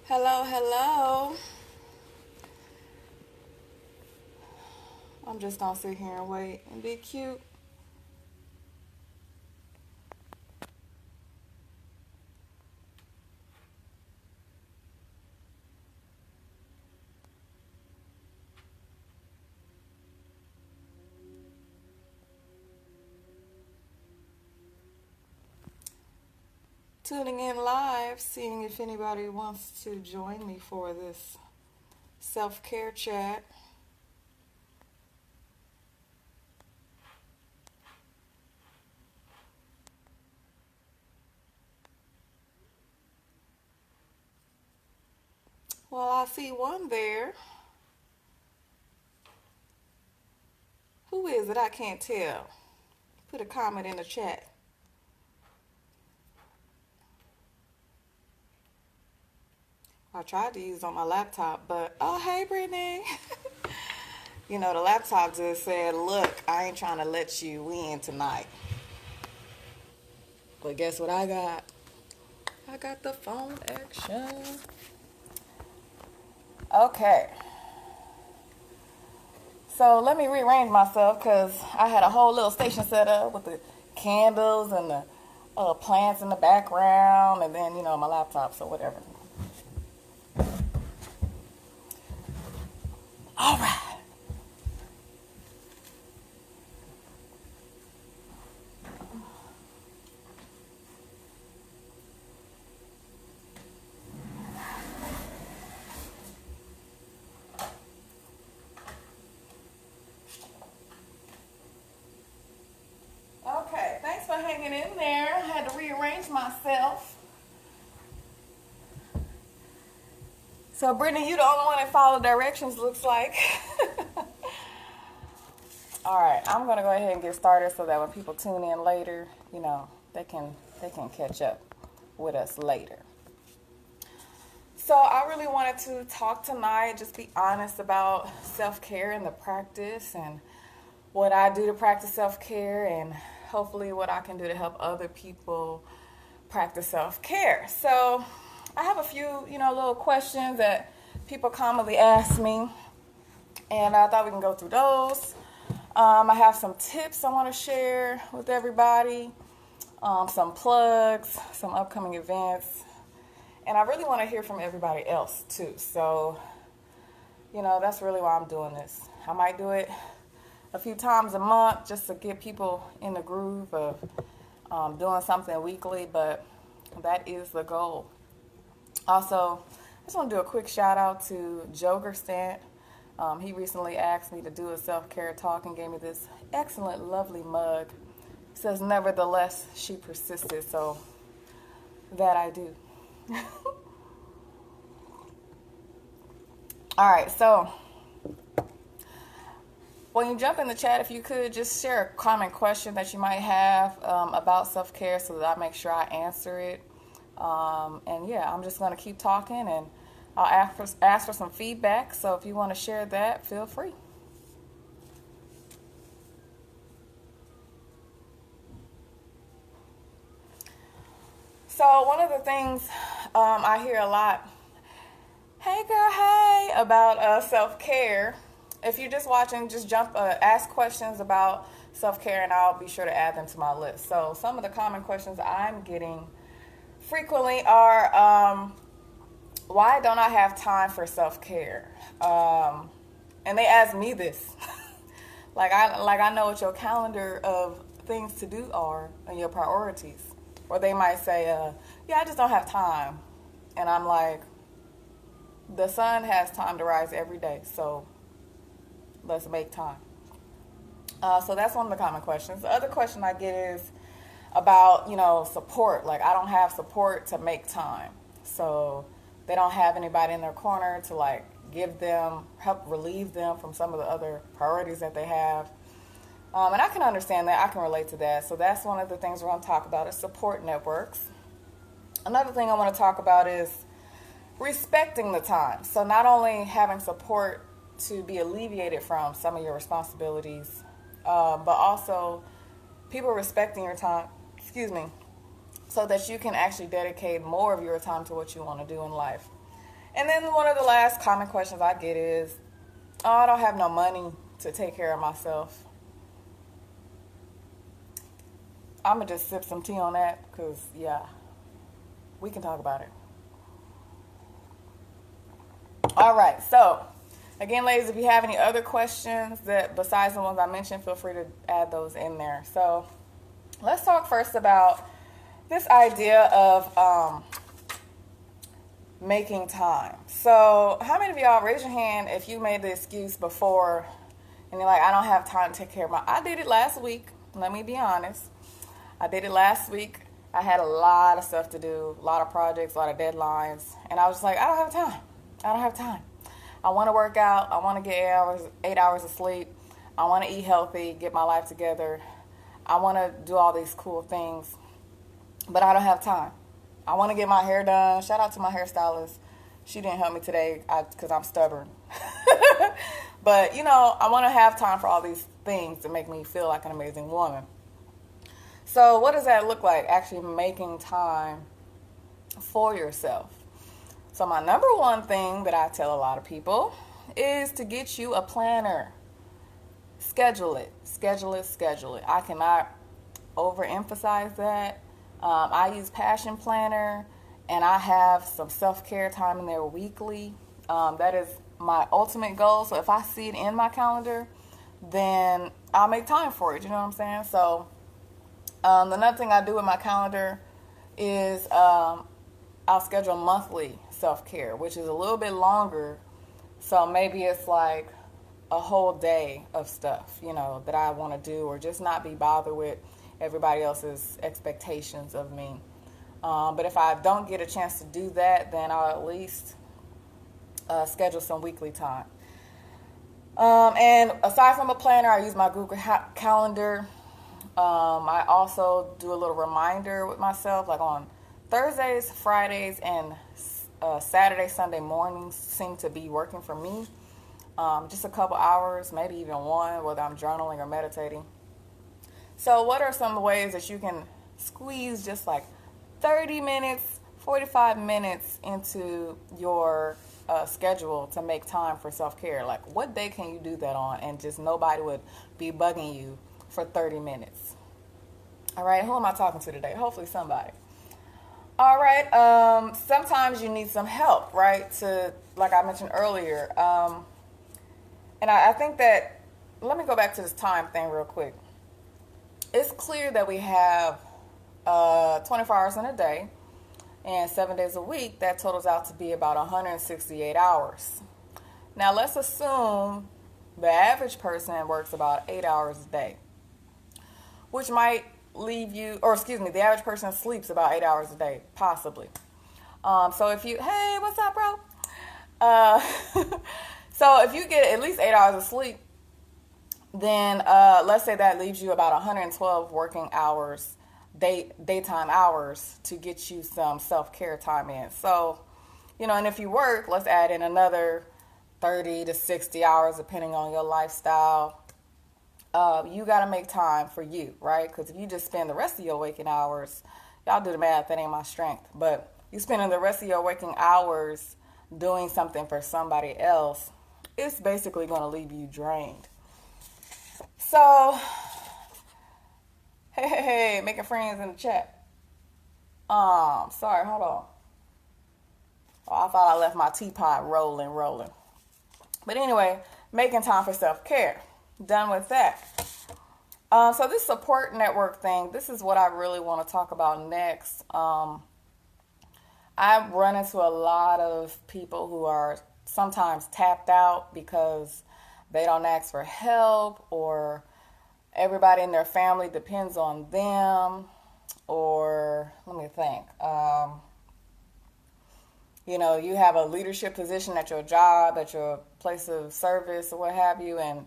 Hello, hello. I'm just gonna sit here and wait and be cute. Tuning in live, seeing if anybody wants to join me for this self care chat. Well, I see one there. Who is it? I can't tell. Put a comment in the chat. I tried to use on my laptop, but oh, hey, Brittany. The laptop just said, look, I ain't trying to let you in tonight. But guess what I got? I got the phone action. Okay. So let me rearrange myself because I had a whole little station set up with the candles and the plants in the background and then, my laptop, so whatever. All right. Okay, thanks for hanging in there. I had to rearrange myself. So, Brittany, you the only one that followed directions, looks like. All right, I'm going to go ahead and get started so that when people tune in later, they can catch up with us later. So I really wanted to talk tonight, just be honest about self-care and the practice and what I do to practice self-care and hopefully what I can do to help other people practice self-care. So I have a few, little questions that people commonly ask me, and I thought we can go through those. I have some tips I want to share with everybody, some plugs, some upcoming events, and I really want to hear from everybody else too. So, that's really why I'm doing this. I might do it a few times a month just to get people in the groove of doing something weekly, but that is the goal. Also, I just want to do a quick shout out to Joe Gerstant. He recently asked me to do a self-care talk and gave me this excellent, lovely mug. It says, nevertheless, she persisted, so that I do. All right, so when you jump in the chat, if you could just share a common question that you might have about self-care so that I make sure I answer it. And yeah, I'm just going to keep talking and I'll ask for some feedback. So if you want to share that, feel free. So one of the things I hear a lot, hey girl, hey, about self-care. If you're just watching, just ask questions about self-care and I'll be sure to add them to my list. So some of the common questions I'm getting frequently are, why don't I have time for self-care? And they ask me this. like I know what your calendar of things to do are and your priorities. Or they might say, yeah, I just don't have time. And I'm like, the sun has time to rise every day, so let's make time. So that's one of the common questions. The other question I get is about, support. Like, I don't have support to make time. So they don't have anybody in their corner to, help relieve them from some of the other priorities that they have. And I can understand that. I can relate to that. So that's one of the things we're going to talk about is support networks. Another thing I want to talk about is respecting the time. So not only having support to be alleviated from some of your responsibilities, but also people respecting your time, so that you can actually dedicate more of your time to what you want to do in life. And then one of the last common questions I get is, oh, I don't have no money to take care of myself. I'm going to just sip some tea on that because, yeah, we can talk about it. All right. So, again, ladies, if you have any other questions that besides the ones I mentioned, feel free to add those in there. So, let's talk first about this idea of making time. So, how many of y'all, raise your hand if you made the excuse before and you're like, I don't have time to take care of I did it last week. Let me be honest. I did it last week. I had a lot of stuff to do, a lot of projects, a lot of deadlines. And I was just like, I don't have time. I don't have time. I want to work out. I want to get 8 hours of sleep. I want to eat healthy, get my life together. I want to do all these cool things. But I don't have time. I want to get my hair done. Shout out to my hairstylist. She didn't help me today because I'm stubborn. But, I want to have time for all these things to make me feel like an amazing woman. So what does that look like, actually making time for yourself? So my number one thing that I tell a lot of people is to get you a planner. Schedule it. Schedule it. Schedule it. I cannot overemphasize that. I use Passion Planner, and I have some self-care time in there weekly. That is my ultimate goal. So if I see it in my calendar, then I'll make time for it. You know what I'm saying? So another thing I do with my calendar is I'll schedule monthly self-care, which is a little bit longer. So maybe it's like a whole day of stuff, that I want to do, or just not be bothered with everybody else's expectations of me. But if I don't get a chance to do that, then I'll at least schedule some weekly time. And aside from a planner, I use my Google Calendar. I also do a little reminder with myself, like on Thursdays, Fridays, and Saturday, Sunday mornings seem to be working for me. Just a couple hours, maybe even one, whether I'm journaling or meditating. So what are some ways that you can squeeze just like 30 minutes, 45 minutes into your schedule to make time for self-care? Like, what day can you do that on and just nobody would be bugging you for 30 minutes? All right, who am I talking to today? Hopefully somebody. All right, sometimes you need some help, right? Like I mentioned earlier. And I think that, let me go back to this time thing real quick. It's clear that we have 24 hours in a day and 7 days a week. That totals out to be about 168 hours. Now, let's assume the average person works about 8 hours a day, which might leave you, the average person sleeps about 8 hours a day, possibly. So if you, hey, what's up, bro? So if you get at least 8 hours of sleep, then let's say that leaves you about 112 working hours, daytime hours to get you some self-care time in. So, and if you work, let's add in another 30 to 60 hours, depending on your lifestyle. You got to make time for you, right? Because if you just spend the rest of your waking hours, y'all do the math, that ain't my strength. But you spending the rest of your waking hours doing something for somebody else, it's basically going to leave you drained. So, hey, making friends in the chat. Sorry, hold on. Oh, I thought I left my teapot rolling. But anyway, making time for self-care. Done with that. So this support network thing, this is what I really want to talk about next. I run into a lot of people who are sometimes tapped out because they don't ask for help, or everybody in their family depends on them, or let me think. You have a leadership position at your job, at your place of service, or what have you, and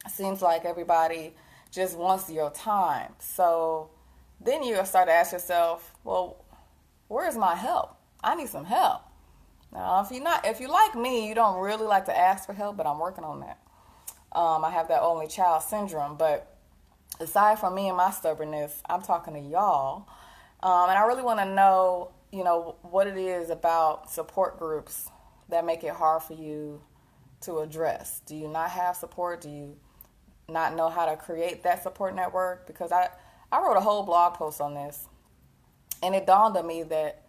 it seems like everybody just wants your time. So then you start to ask yourself, well, where's my help? I need some help. Now, if you like me, you don't really like to ask for help, but I'm working on that. I have that only child syndrome, but aside from me and my stubbornness, I'm talking to y'all. And I really want to know, what it is about support groups that make it hard for you to address? Do you not have support? Do you not know how to create that support network? Because I wrote a whole blog post on this, and it dawned on me that,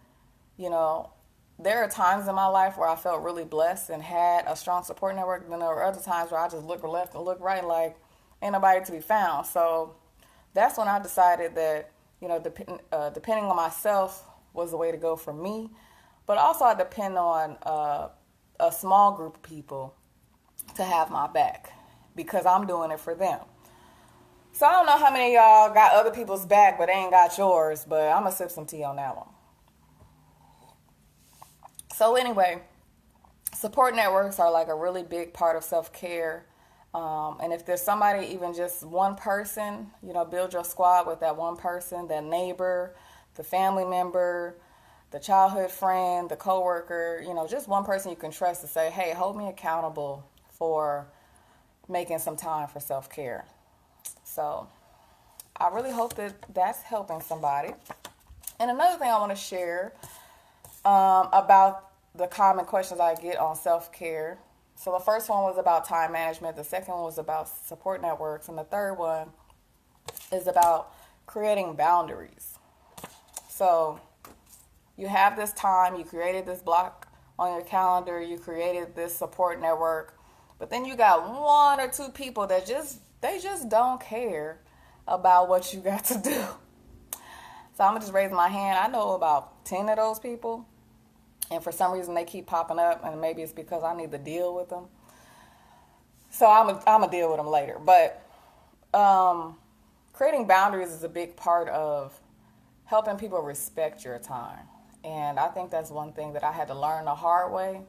you know, there are times in my life where I felt really blessed and had a strong support network. Then there were other times where I just look left and look right like ain't nobody to be found. So that's when I decided that, you know, depending on myself was the way to go for me. But also I depend on a small group of people to have my back because I'm doing it for them. So I don't know how many of y'all got other people's back, but they ain't got yours. But I'm going to sip some tea on that one. So anyway, support networks are like a really big part of self-care. And if there's somebody, even just one person, you know, build your squad with that one person, that neighbor, the family member, the childhood friend, the coworker, you know, just one person you can trust to say, hey, hold me accountable for making some time for self-care. So I really hope that that's helping somebody. And another thing I want to share about the common questions I get on self-care. So the first one was about time management. The second one was about support networks. And the third one is about creating boundaries. So you have this time, you created this block on your calendar, you created this support network, but then you got one or two people that they just don't care about what you got to do. So I'm going to just raise my hand. I know about 10 of those people. And for some reason, they keep popping up, and maybe it's because I need to deal with them. So I'm going to deal with them later. But creating boundaries is a big part of helping people respect your time. And I think that's one thing that I had to learn the hard way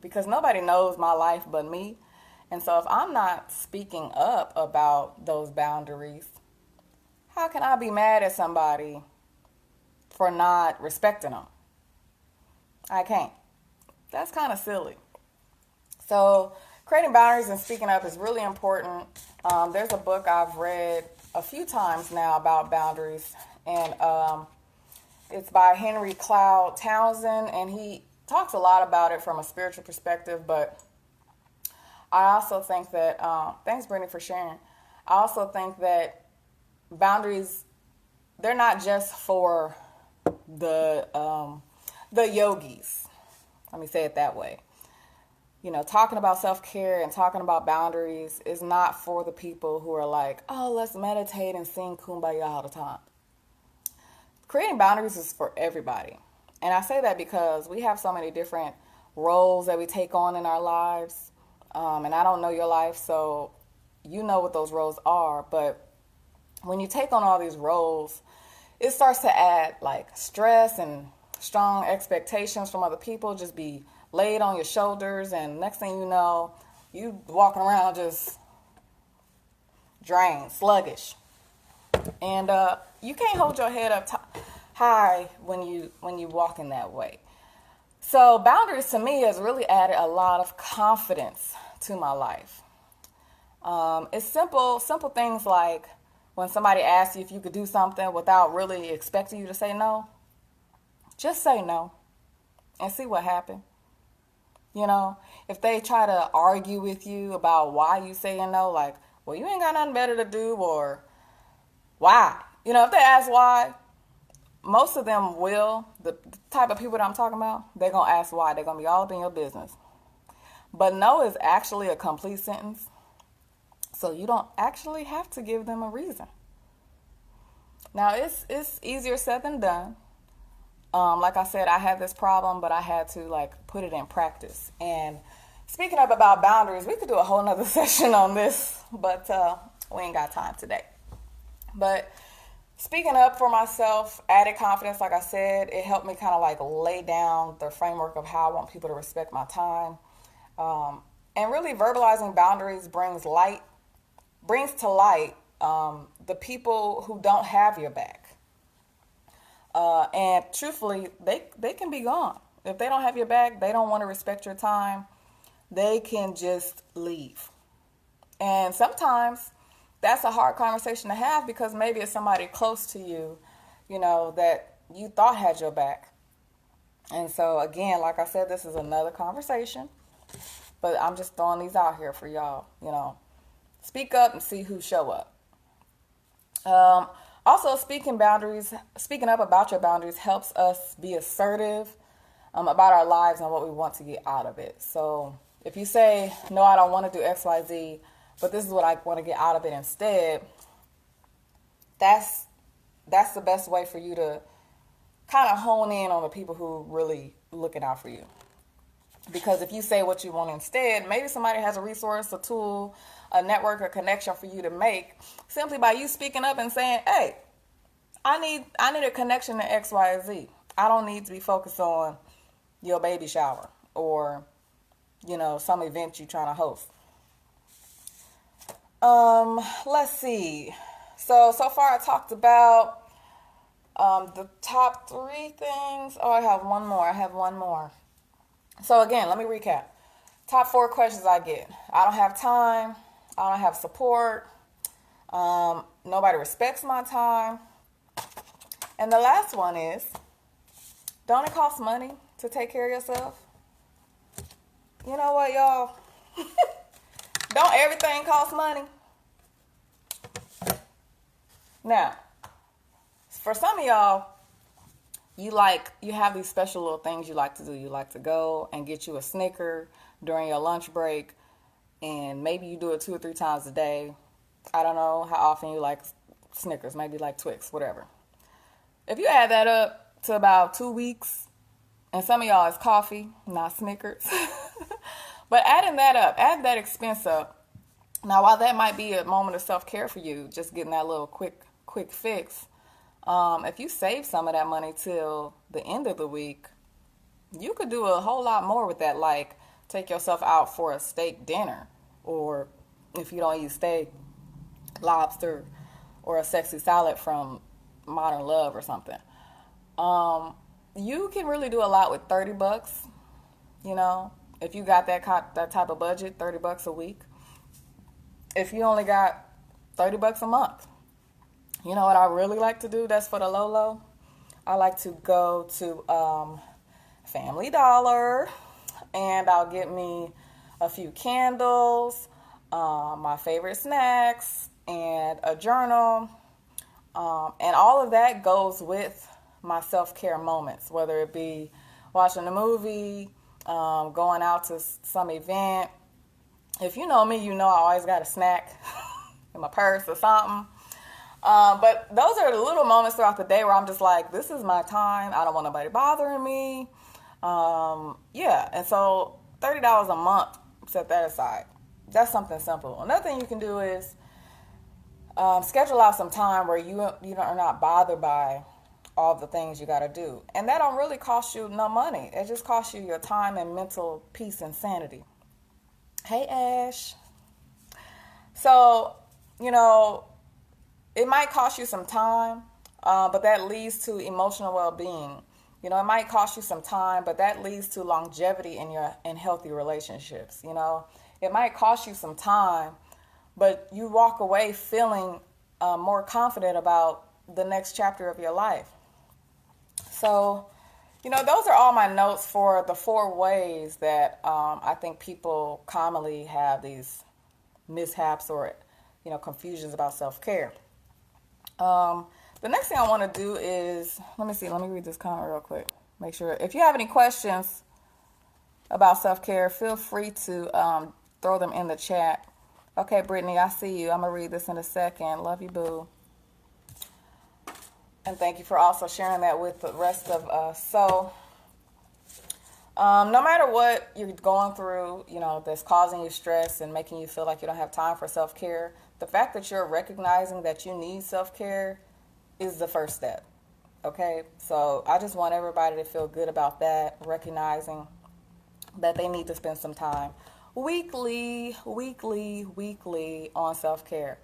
because nobody knows my life but me. And so if I'm not speaking up about those boundaries, how can I be mad at somebody for not respecting them? I can't. That's kind of silly. So creating boundaries and speaking up is really important. There's a book I've read a few times now about boundaries, and it's by Henry Cloud Townsend, and he talks a lot about it from a spiritual perspective, but I also think that, thanks Brittany for sharing, I also think that boundaries, they're not just for the yogis. Let me say it that way. You know, talking about self-care and talking about boundaries is not for the people who are like, oh, let's meditate and sing Kumbaya all the time. Creating boundaries is for everybody. And I say that because we have so many different roles that we take on in our lives. And I don't know your life, so you know what those roles are. But when you take on all these roles, it starts to add like stress and strong expectations from other people just be laid on your shoulders, and next thing you know, you walking around just drained, sluggish, and you can't hold your head up high when you walk in that way. So boundaries to me has really added a lot of confidence to my life. It's simple things like when somebody asks you if you could do something without really expecting you to say no. Just say no and see what happens. You know, if they try to argue with you about why you saying no, like, well, you ain't got nothing better to do, or why? You know, if they ask why, most of them will, the type of people that I'm talking about, they're going to ask why. They're going to be all up in your business. But no is actually a complete sentence. So you don't actually have to give them a reason. Now, it's easier said than done. Like I said, I had this problem, but I had to put it in practice. And speaking of about boundaries, we could do a whole nother session on this, but we ain't got time today. But speaking up for myself, added confidence, like I said, it helped me kind of lay down the framework of how I want people to respect my time. And really verbalizing boundaries brings to light the people who don't have your back. And truthfully, they can be gone. If they don't have your back, they don't want to respect your time, they can just leave. And sometimes that's a hard conversation to have because maybe it's somebody close to you, you know, that you thought had your back. And so, again, like I said, this is another conversation, but I'm just throwing these out here for y'all, speak up and see who show up. Also, speaking up about your boundaries helps us be assertive about our lives and what we want to get out of it. So if you say, no, I don't want to do X, Y, Z, but this is what I want to get out of it instead, that's the best way for you to kind of hone in on the people who really looking out for you. Because if you say what you want instead, maybe somebody has a resource, a tool, a network, a connection for you to make simply by you speaking up and saying, hey, I need a connection to X, Y, Z. I don't need to be focused on your baby shower or, some event you're trying to host. Let's see. So far I talked about the top 3 things. Oh, I have one more. So again, let me recap. Top 4 questions I get. I don't have time. I don't have support. Nobody respects my time. And the last one is, don't it cost money to take care of yourself? You know what, y'all? Don't everything cost money? Now, for some of y'all, you have these special little things you like to do. You like to go and get you a Snicker during your lunch break, and maybe you do it 2 or 3 times a day. I don't know how often you like Snickers, maybe like Twix, whatever. If you add that up to about 2 weeks, and some of y'all is coffee, not Snickers, but adding that expense up. Now, while that might be a moment of self-care for you, just getting that little quick fix, if you save some of that money till the end of the week, you could do a whole lot more with that, like take yourself out for a steak dinner, or if you don't eat steak, lobster, or a sexy salad from Modern Love or something. You can really do a lot with $30, if you got that type of budget, $30 a week. If you only got $30 a month, you know what I really like to do that's for the low? I like to go to Family Dollar, and I'll get me a few candles, my favorite snacks, and a journal. And all of that goes with my self-care moments, whether it be watching a movie, going out to some event. If you know me, you know I always got a snack in my purse or something. But those are the little moments throughout the day where I'm just like, this is my time. I don't want nobody bothering me. And so $30 a month, set that aside. That's something simple. Another thing you can do is schedule out some time where you are not bothered by all the things you got to do. And that don't really cost you no money. It just costs you your time and mental peace and sanity. Hey, Ash. So, it might cost you some time, but that leads to emotional well-being. It might cost you some time, but that leads to longevity in healthy relationships. It might cost you some time, but you walk away feeling more confident about the next chapter of your life. So, those are all my notes for the 4 ways that I think people commonly have these mishaps or, confusions about self-care. The next thing I want to do is, let me read this comment real quick. Make sure, if you have any questions about self-care, feel free to throw them in the chat. Okay, Brittany, I see you. I'm going to read this in a second. Love you, boo. And thank you for also sharing that with the rest of us. So, no matter what you're going through, that's causing you stress and making you feel like you don't have time for self-care, the fact that you're recognizing that you need self-care is the first step. Okay? So, I just want everybody to feel good about that, recognizing that they need to spend some time weekly on self-care.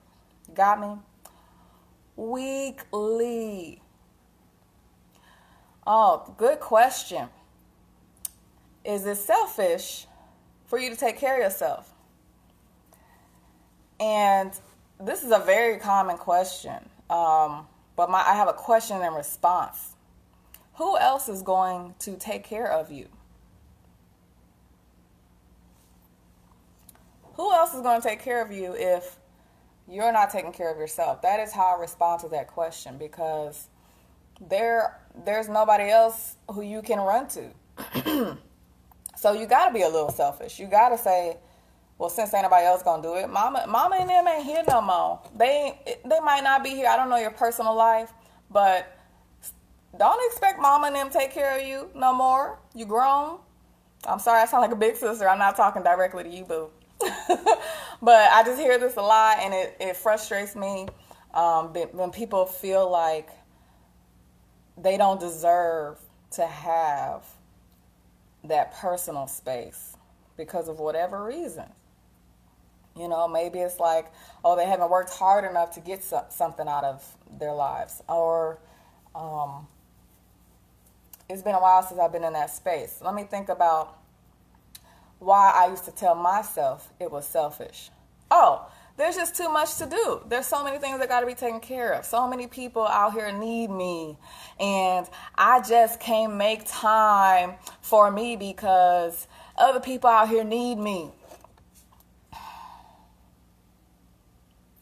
Got me? Weekly. Oh, good question. Is it selfish for you to take care of yourself? And this is a very common question, but I have a question and response. who else is going to take care of you? Who else is going to take care of you if you're not taking care of yourself? That is how I respond to that question, because there's nobody else who you can run to. So you got to be a little selfish. You got to say, well, since ain't nobody else gonna do it, mama and them ain't here no more. They might not be here. I don't know your personal life, but don't expect mama and them take care of you no more. You grown. I'm sorry, I sound like a big sister. I'm not talking directly to you, boo. But I just hear this a lot, and it frustrates me when people feel like they don't deserve to have that personal space because of whatever reason. You know, maybe it's like, oh, they haven't worked hard enough to get something out of their lives. Or it's been a while since I've been in that space. Let me think about why I used to tell myself it was selfish. Oh, there's just too much to do. There's so many things that got to be taken care of. So many people out here need me. And I just can't make time for me because other people out here need me.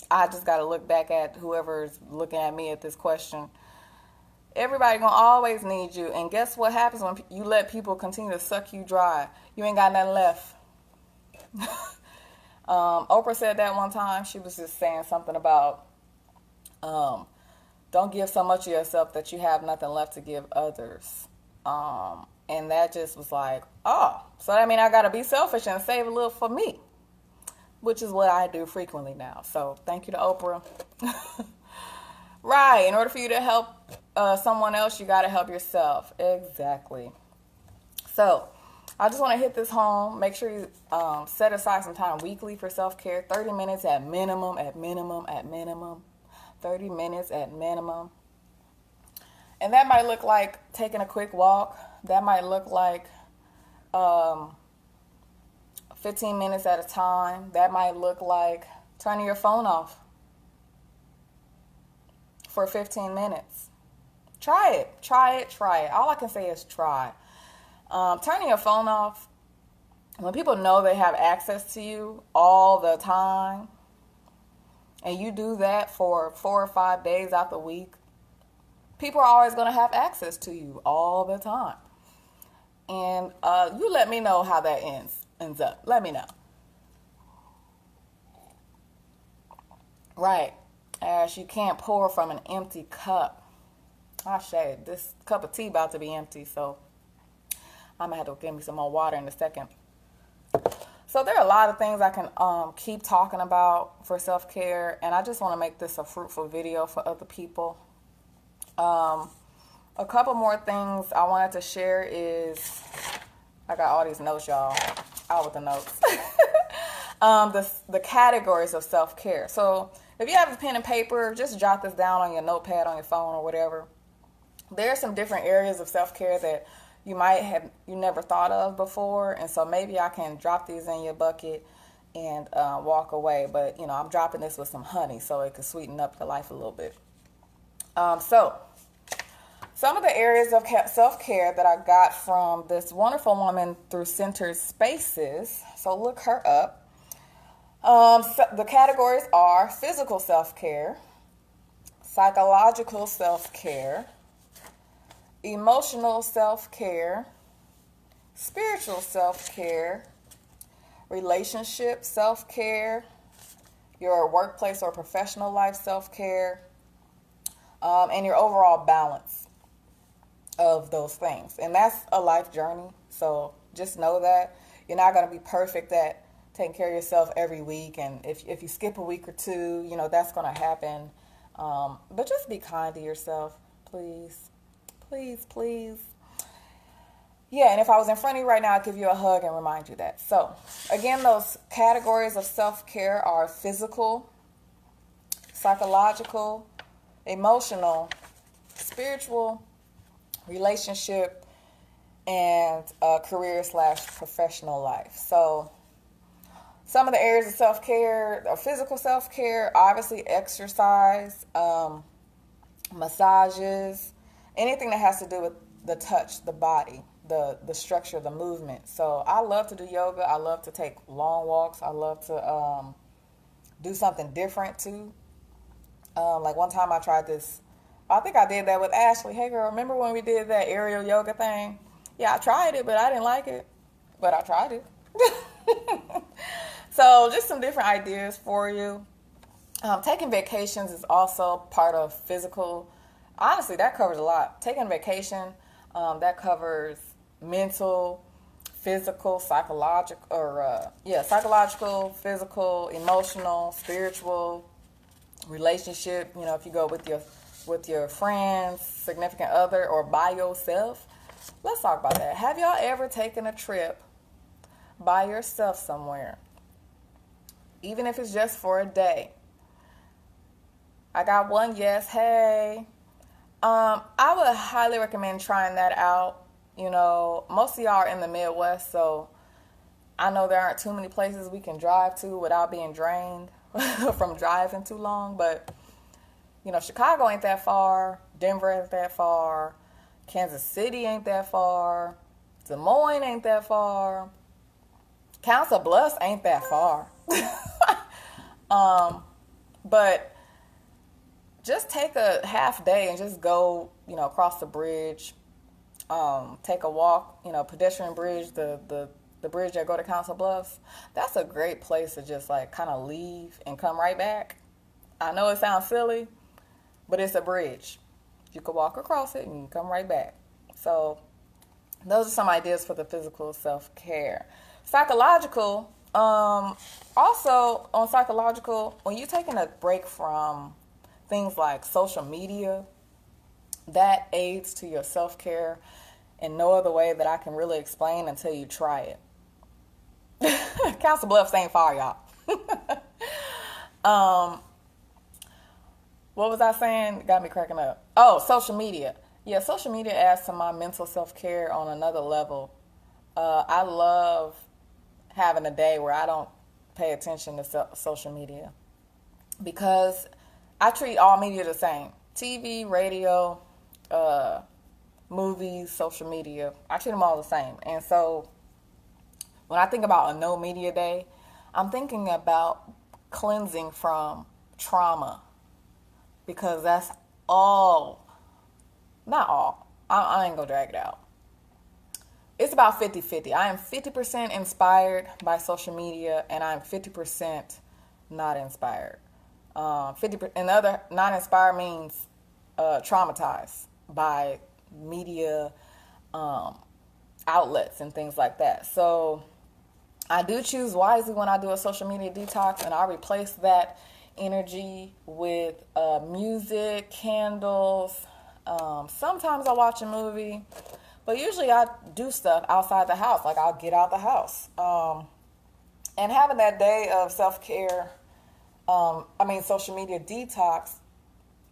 I just got to look back at whoever's looking at me at this question. Everybody gonna always need you. And guess what happens when you let people continue to suck you dry? You ain't got nothing left. Oprah said that one time. She was just saying something about don't give so much of yourself that you have nothing left to give others. And that just was like, oh, so that means I got to be selfish and save a little for me, which is what I do frequently now. So thank you to Oprah. Right. In order for you to help someone else, you got to help yourself. Exactly. So I just want to hit this home. Make sure you set aside some time weekly for self-care. 30 minutes at minimum, 30 minutes at minimum. And that might look like taking a quick walk. That might look like 15 minutes at a time. That might look like turning your phone off for 15 minutes. Try it. All I can say is try. Turning your phone off, when people know they have access to you all the time, and you do that for 4 or 5 days out the week, people are always going to have access to you all the time. And you let me know how that ends up. Let me know. Right. As you can't pour from an empty cup. I shade. This cup of tea about to be empty, so I'm going to have to give me some more water in a second. So there are a lot of things I can keep talking about for self-care, and I just want to make this a fruitful video for other people. A couple more things I wanted to share is, I got all these notes, y'all. Out with the notes. The categories of self-care. So if you have a pen and paper, just jot this down on your notepad on your phone or whatever. There are some different areas of self-care that you never thought of before, and so maybe I can drop these in your bucket and walk away. But I'm dropping this with some honey so it can sweeten up your life a little bit. So some of the areas of self-care that I got from this wonderful woman through Centered Spaces. So look her up. So the categories are physical self-care, psychological self-care, emotional self-care, spiritual self-care, relationship self-care, your workplace or professional life self-care, and your overall balance of those things. And that's a life journey. So just know that you're not going to be perfect at taking care of yourself every week. And if you skip a week or two, that's going to happen. But just be kind to yourself, please. Please. Yeah, and if I was in front of you right now, I'd give you a hug and remind you that. So, again, those categories of self-care are physical, psychological, emotional, spiritual, relationship, and career/professional life. So, some of the areas of self-care are physical self-care, obviously exercise, massages, anything that has to do with the touch, the body, the structure, the movement. So I love to do yoga. I love to take long walks. I love to do something different too. Like one time I tried this. I think I did that with Ashley. Hey girl, remember when we did that aerial yoga thing? Yeah, I tried it, but I didn't like it. But I tried it. So just some different ideas for you. Taking vacations is also part of physical. Honestly, that covers a lot. Taking vacation, that covers mental, physical, psychological, psychological, physical, emotional, spiritual, relationship. You know, if you go with your friends, significant other, or by yourself. Let's talk about that. Have y'all ever taken a trip by yourself somewhere, even if it's just for a day? I got one yes. Hey, I would highly recommend trying that out. You know, most of y'all are in the Midwest, so I know there aren't too many places we can drive to without being drained from driving too long. But, you know, Chicago ain't that far. Denver ain't that far. Kansas City ain't that far. Des Moines ain't that far. Council Bluffs ain't that far. But just take a half day and just go, you know, across the bridge. Take a walk, you know, pedestrian bridge, the bridge that go to Council Bluffs. That's a great place to just like kind of leave and come right back. I know it sounds silly, but it's a bridge. You can walk across it and you can come right back. So those are some ideas for the physical self-care. Psychological, also on psychological, when you're taking a break from things like social media, that aids to your self-care in no other way that I can really explain until you try it. Council Bluffs ain't far, y'all. What was I saying? Got me cracking up. Oh, social media. Yeah, social media adds to my mental self-care on another level. I love having a day where I don't pay attention to social media because I treat all media the same. TV, radio, movies, social media. I treat them all the same. And so when I think about a no media day, I'm thinking about cleansing from trauma because that's all, not all, I ain't gonna drag it out. It's about 50-50. I am 50% inspired by social media and I'm 50% not inspired. 50%, and the other not inspired means traumatized by media outlets and things like that. So I do choose wisely when I do a social media detox, and I replace that energy with music, candles. Sometimes I watch a movie, but usually I do stuff outside the house. Like I'll get out the house. And having that day of self-care, social media detox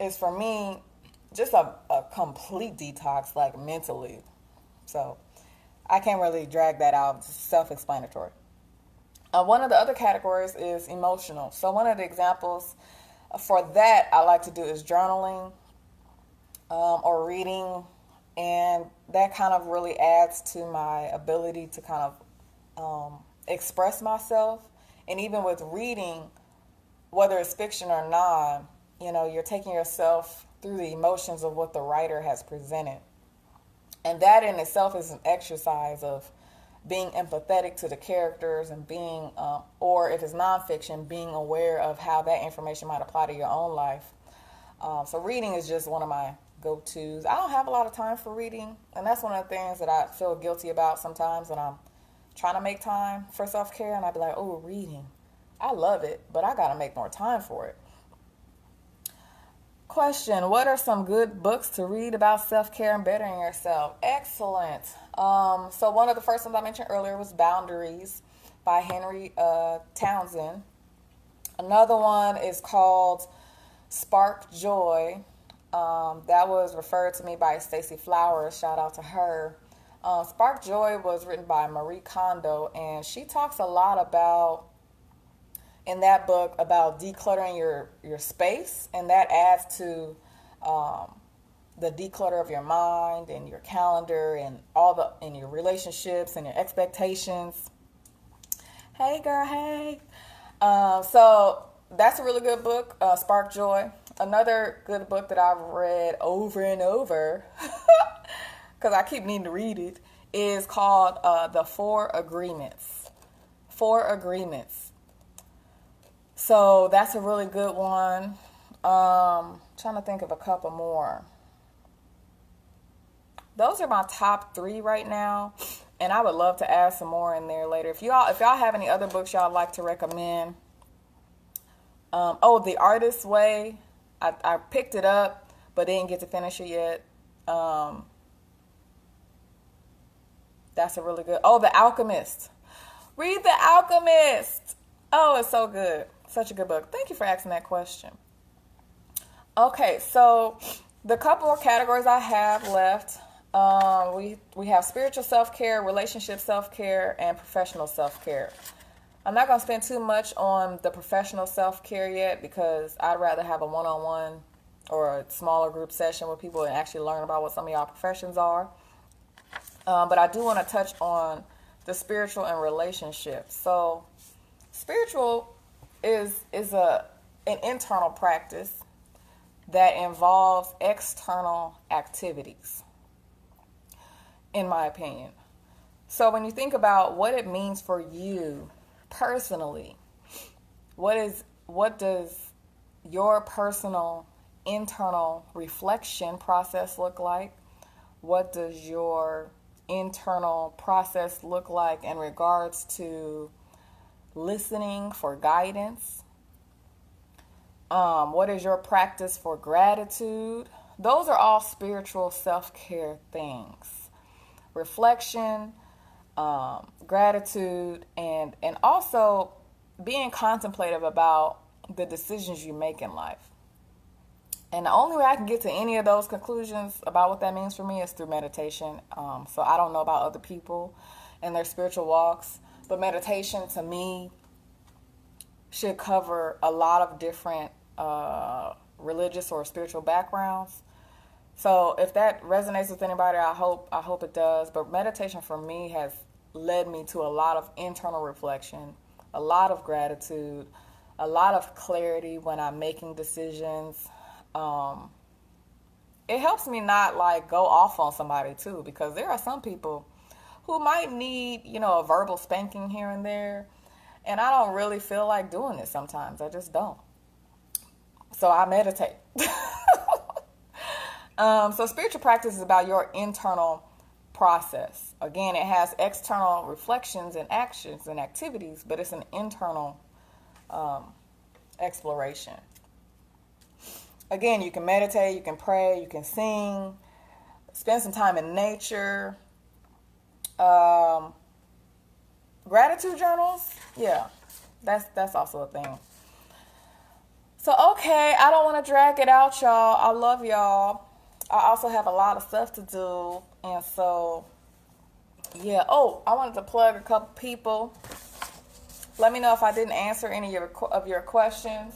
is for me just a complete detox, like mentally. So I can't really drag that out. It's self-explanatory. One of the other categories is emotional. So one of the examples for that I like to do is journaling or reading. And that kind of really adds to my ability to kind of express myself. And even with reading, whether it's fiction or non, you know, you're taking yourself through the emotions of what the writer has presented. And that in itself is an exercise of being empathetic to the characters and being, or if it's nonfiction, being aware of how that information might apply to your own life. So reading is just one of my go-tos. I don't have a lot of time for reading, and that's one of the things that I feel guilty about sometimes when I'm trying to make time for self-care, and I'd be like, oh, reading. I love it, but I got to make more time for it. Question, what are some good books to read about self-care and bettering yourself? Excellent. So one of the first ones I mentioned earlier was Boundaries by Henry Townsend. Another one is called Spark Joy. That was referred to me by Stacey Flowers. Shout out to her. Spark Joy was written by Marie Kondo, and she talks a lot about, in that book, about decluttering your space, and that adds to the declutter of your mind and your calendar and all the in your relationships and your expectations. Hey girl, hey. So that's a really good book, Spark Joy. Another good book that I've read over and over, because I keep needing to read it, is called The Four Agreements. Four Agreements. So that's a really good one. Trying to think of a couple more. Those are my top 3 right now, and I would love to add some more in there later. If y'all have any other books y'all like to recommend. The Artist's Way. I picked it up, but didn't get to finish it yet. That's a really good. Oh, The Alchemist. Read The Alchemist. Oh, it's so good. Such a good book. Thank you for asking that question. Okay, so the couple more categories I have left, we have spiritual self-care, relationship self-care, and professional self-care. I'm not going to spend too much on the professional self-care yet because I'd rather have a one-on-one or a smaller group session with people and actually learn about what some of y'all professions are. But I do want to touch on the spiritual and relationships. So spiritual is an internal practice that involves external activities, in my opinion. So when you think about what it means for you personally, what does your personal internal reflection process look like? What does your internal process look like in regards to listening for guidance? What is your practice for gratitude? Those are all spiritual self-care things. Reflection, gratitude, and also being contemplative about the decisions you make in life. And the only way I can get to any of those conclusions about what that means for me is through meditation. So I don't know about other people and their spiritual walks, but meditation to me should cover a lot of different religious or spiritual backgrounds. So if that resonates with anybody, I hope it does. But meditation for me has led me to a lot of internal reflection, a lot of gratitude, a lot of clarity when I'm making decisions. It helps me not like go off on somebody too, because there are some people who might need, a verbal spanking here and there. And I don't really feel like doing it sometimes. I just don't. So I meditate. So spiritual practice is about your internal process. Again, it has external reflections and actions and activities, but it's an internal exploration. Again, you can meditate, you can pray, you can sing, spend some time in nature. Gratitude journals, yeah, that's also a thing. So, okay, I don't want to drag it out, y'all. I love y'all. I also have a lot of stuff to do, and so, yeah. Oh, I wanted to plug a couple people. Let me know if I didn't answer any of your questions.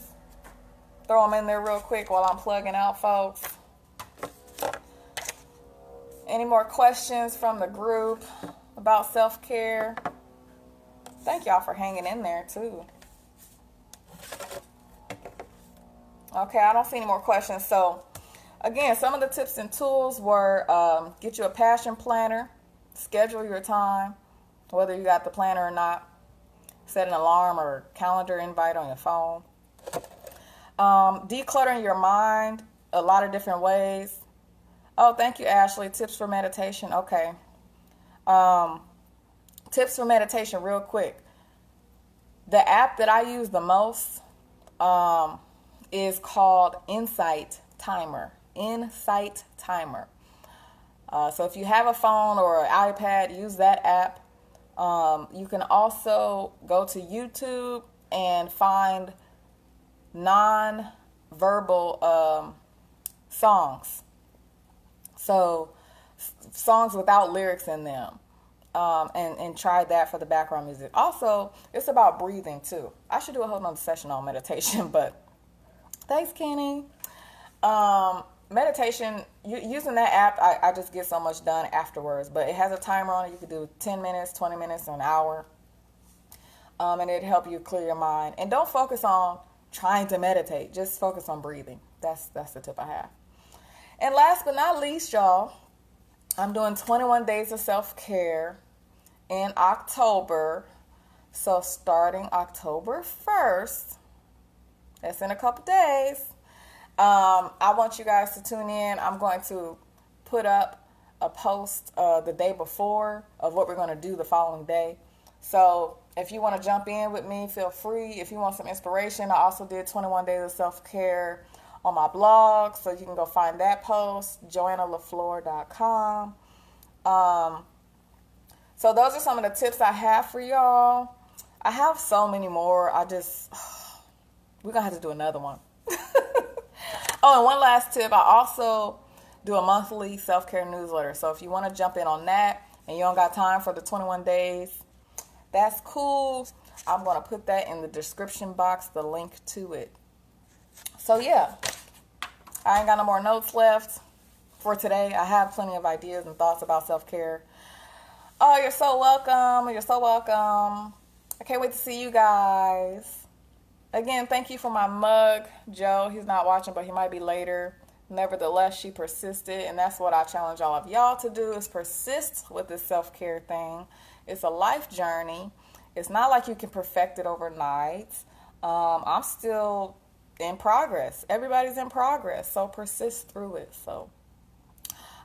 Throw them in there real quick while I'm plugging out, folks. Any more questions from the group about self-care? Thank y'all for hanging in there, too. Okay, I don't see any more questions. So, again, some of the tips and tools were get you a passion planner, schedule your time, whether you got the planner or not, set an alarm or calendar invite on your phone. Decluttering your mind, a lot of different ways. Oh, thank you, Ashley. Tips for meditation. Okay. Tips for meditation real quick. The app that I use the most is called Insight Timer. Insight Timer. So if you have a phone or an iPad, use that app. You can also go to YouTube and find non-verbal songs. So songs without lyrics in them. And try that for the background music. Also, it's about breathing too. I should do a whole nother session on meditation, but thanks, Kenny. meditation, using that app, I just get so much done afterwards. But it has a timer on it. You can do 10 minutes, 20 minutes, an hour. And it'll help you clear your mind. And don't focus on trying to meditate. Just focus on breathing. That's the tip I have. And last but not least, y'all, I'm doing 21 days of self-care in October. So starting October 1st, that's in a couple days, I want you guys to tune in. I'm going to put up a post the day before of what we're going to do the following day. So if you want to jump in with me, feel free. If you want some inspiration, I also did 21 days of self-care on my blog, so you can go find that post, JoannaLaFleur.com. So those are some of the tips I have for y'all. I have so many more. We're going to have to do another one. Oh, and one last tip. I also do a monthly self-care newsletter. So if you want to jump in on that and you don't got time for the 21 days, that's cool. I'm going to put that in the description box, the link to it. So yeah, I ain't got no more notes left for today. I have plenty of ideas and thoughts about self-care. Oh, you're so welcome. You're so welcome. I can't wait to see you guys. Again, thank you for my mug, Joe. He's not watching, but he might be later. Nevertheless, she persisted, and that's what I challenge all of y'all to do, is persist with this self-care thing. It's a life journey. It's not like you can perfect it overnight. I'm still in progress. Everybody's in progress, so persist through it. So,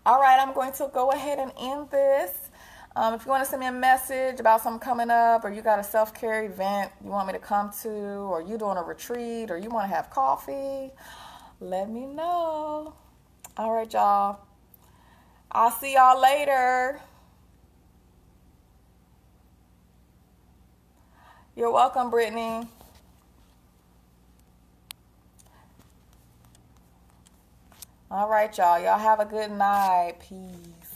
all right, I'm going to go ahead and end this. If you want to send me a message about something coming up, or you got a self-care event you want me to come to, or you doing a retreat, or you want to have coffee, let me know. All right, y'all. I'll see y'all later. You're welcome, Brittany. All right, y'all. Y'all have a good night. Peace.